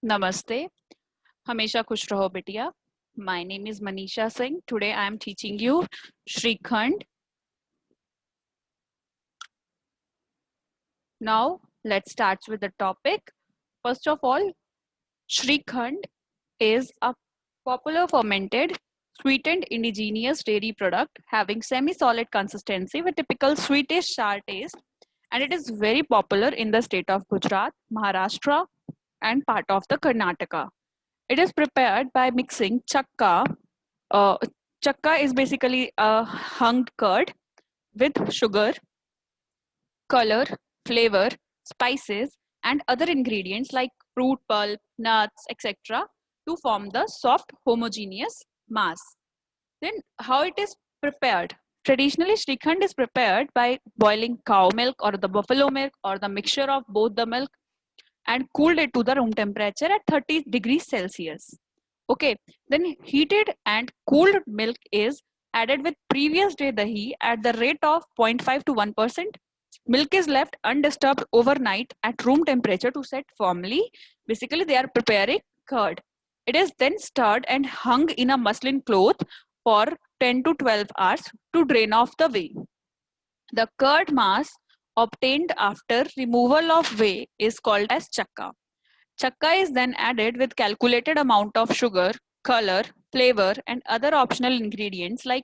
Namaste. Hamesha khush raho betiya. My name is Manisha Singh. Today I am teaching you Shrikhand. Now let's start with the topic. First of all, Shrikhand is a popular fermented sweetened indigenous dairy product having semi-solid consistency with typical sweetish sour taste, and it is very popular in the state of Gujarat, Maharashtra and part of the Karnataka. It is prepared by mixing chakka. Uh, Chakka is basically a hung curd with sugar, color, flavor, spices, and other ingredients like fruit pulp, nuts, etc. to form the soft homogeneous mass. Then, how it is prepared? Traditionally, Shrikhand is prepared by boiling cow milk or the buffalo milk or the mixture of both the milk and cooled it to the room temperature at 30 degrees Celsius. Okay, then heated and cooled milk is added with previous day dahi at the rate of 0.5 to 1%. Milk is left undisturbed overnight at room temperature to set firmly. Basically, they are preparing curd. It is then stirred and hung in a muslin cloth for 10 to 12 hours to drain off the whey. The curd mass obtained after removal of whey is called as chakka. Chakka is then added with calculated amount of sugar, color, flavor and other optional ingredients like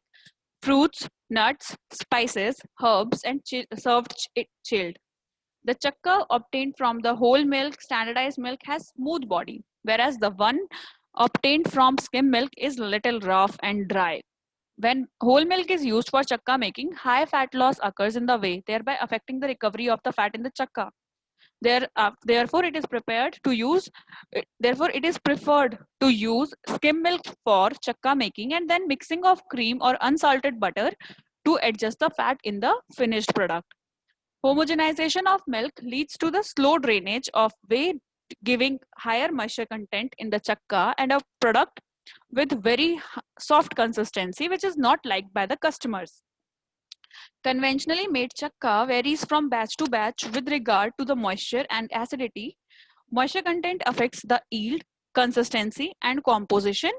fruits, nuts, spices, herbs and served chilled. The chakka obtained from the whole milk standardized milk has smooth body, whereas the one obtained from skim milk is little rough and dry. When whole milk is used for chakka making, high fat loss occurs in the whey, thereby affecting the recovery of the fat in the chakka. Therefore, it is prepared to use. Therefore, it is preferred to use skim milk for chakka making, and then mixing of cream or unsalted butter to adjust the fat in the finished product. Homogenization of milk leads to the slow drainage of whey, giving higher moisture content in the chakka and a product with very soft consistency, which is not liked by the customers. Conventionally made chakka varies from batch to batch with regard to the moisture and acidity. Moisture content affects the yield, consistency, and composition,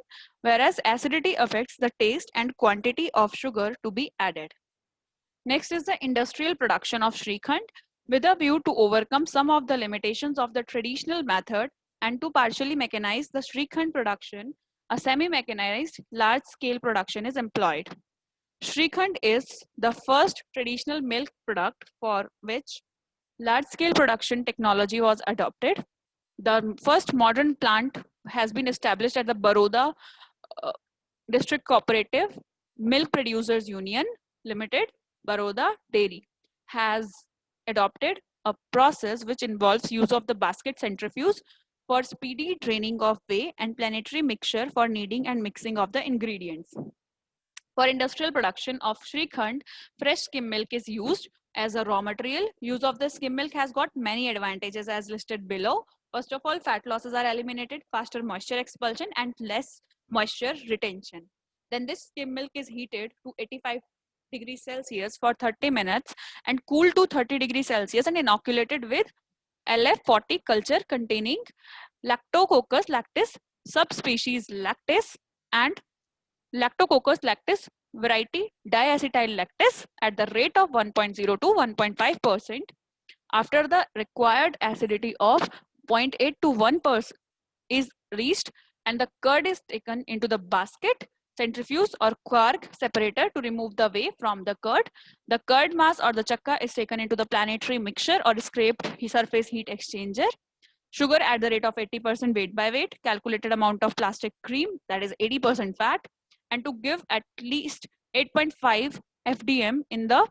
whereas acidity affects the taste and quantity of sugar to be added. Next is the industrial production of Shrikhand with a view to overcome some of the limitations of the traditional method and to partially mechanize the Shrikhand production. A semi-mechanized large-scale production is employed. Shrikhand is the first traditional milk product for which large-scale production technology was adopted. The first modern plant has been established at the Baroda uh, District Cooperative Milk Producers Union Limited, Baroda Dairy, has adopted a process which involves use of the basket centrifuge for speedy draining of whey and planetary mixture for kneading and mixing of the ingredients. For industrial production of Shrikhand, fresh skim milk is used as a raw material. Use of the skim milk has got many advantages as listed below. First of all, fat losses are eliminated, faster moisture expulsion, and less moisture retention. Then this skim milk is heated to 85 degrees Celsius for 30 minutes and cooled to 30 degrees Celsius and inoculated with LF40 culture containing Lactococcus lactis, subspecies lactis, and Lactococcus lactis variety diacetyl lactis at the rate of 1.0 to 1.5%. After the required acidity of 0.8 to 1% is reached and the curd is taken into the basket, centrifuge or quark separator to remove the whey from the curd. The curd mass or the chakka is taken into the planetary mixture or scraped surface heat exchanger. Sugar at the rate of 80% weight by weight, calculated amount of plastic cream that is 80% fat, and to give at least 8.5 FDM in the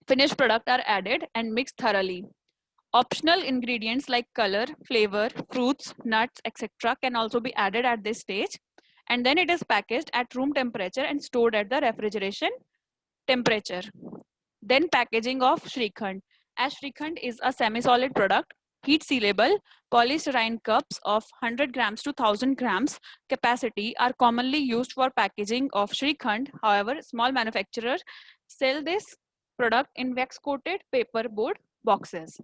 finished product are added and mixed thoroughly. Optional ingredients like color, flavor, fruits, nuts, etc. can also be added at this stage. And then it is packaged at room temperature and stored at the refrigeration temperature. Then packaging of Shrikhand. As Shrikhand is a semi-solid product, heat sealable polystyrene cups of 100 grams to 1000 grams capacity are commonly used for packaging of Shrikhand. However, small manufacturers sell this product in wax-coated paper board boxes.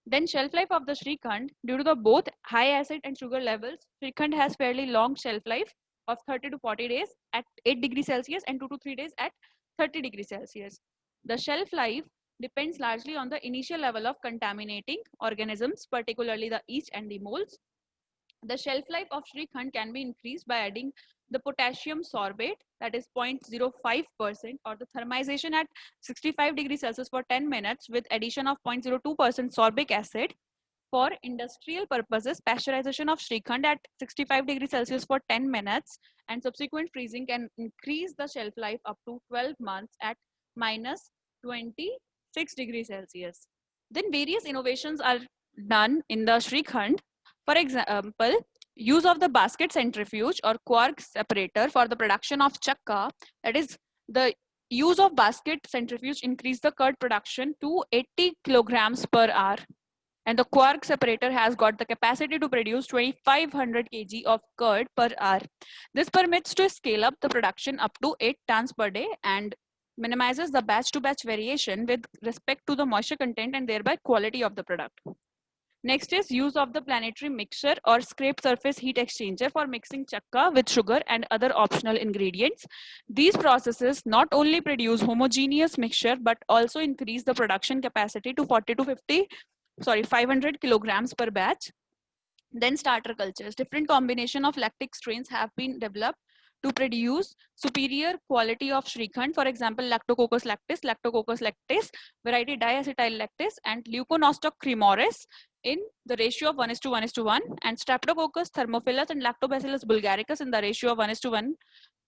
Then shelf life of the Shrikhand, due to the both high acid and sugar levels, Shrikhand has fairly long shelf life of 30 to 40 days at 8 degrees Celsius and 2 to 3 days at 30 degrees Celsius. The shelf life depends largely on the initial level of contaminating organisms, particularly the yeast and the molds. The shelf life of Shrikhand can be increased by adding the potassium sorbate, that is 0.05%, or the thermization at 65 degrees Celsius for 10 minutes with addition of 0.02% sorbic acid. For industrial purposes, pasteurization of Shrikhand at 65 degrees Celsius for 10 minutes and subsequent freezing can increase the shelf life up to 12 months at minus 26 degrees Celsius. Then various innovations are done in the Shrikhand. For example, use of the basket centrifuge or quark separator for the production of chakka, that is the use of basket centrifuge increase the curd production to 80 kilograms per hour, and the quark separator has got the capacity to produce 2500 kg of curd per hour. This permits to scale up the production up to 8 tons per day and minimizes the batch to batch variation with respect to the moisture content and thereby quality of the product. Next is use of the planetary mixture or scraped surface heat exchanger for mixing chakka with sugar and other optional ingredients. These processes not only produce homogeneous mixture but also increase the production capacity to 40 to 500 kilograms per batch. Then starter cultures. Different combination of lactic strains have been developed to produce superior quality of Shrikhand. For example, Lactococcus lactis, variety diacetyl lactis, and Leuconostoc cremoris in the ratio of 1:1:1, and Streptococcus thermophilus and Lactobacillus bulgaricus in the ratio of 1:1.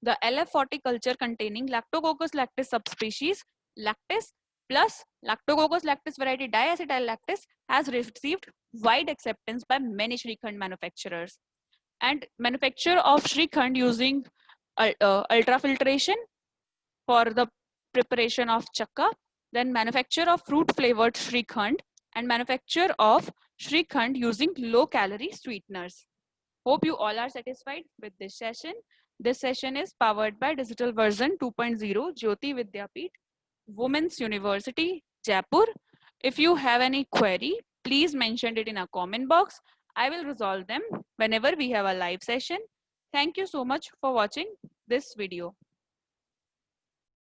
The LF40 culture containing Lactococcus lactis subspecies lactis plus Lactococcus lactis variety diacetyl lactis has received wide acceptance by many Shrikhand manufacturers. And manufacture of Shrikhand using ultrafiltration for the preparation of chakka, then manufacture of fruit flavored Shrikhand, and manufacture of Shrikhand using low calorie sweeteners. Hope you all are satisfied with this session. This session is powered by Digital Version 2.0 Jyoti Vidyapeeth, Women's University, Jaipur. If you have any query, please mention it in a comment box. I will resolve them whenever we have a live session. Thank you so much for watching this video.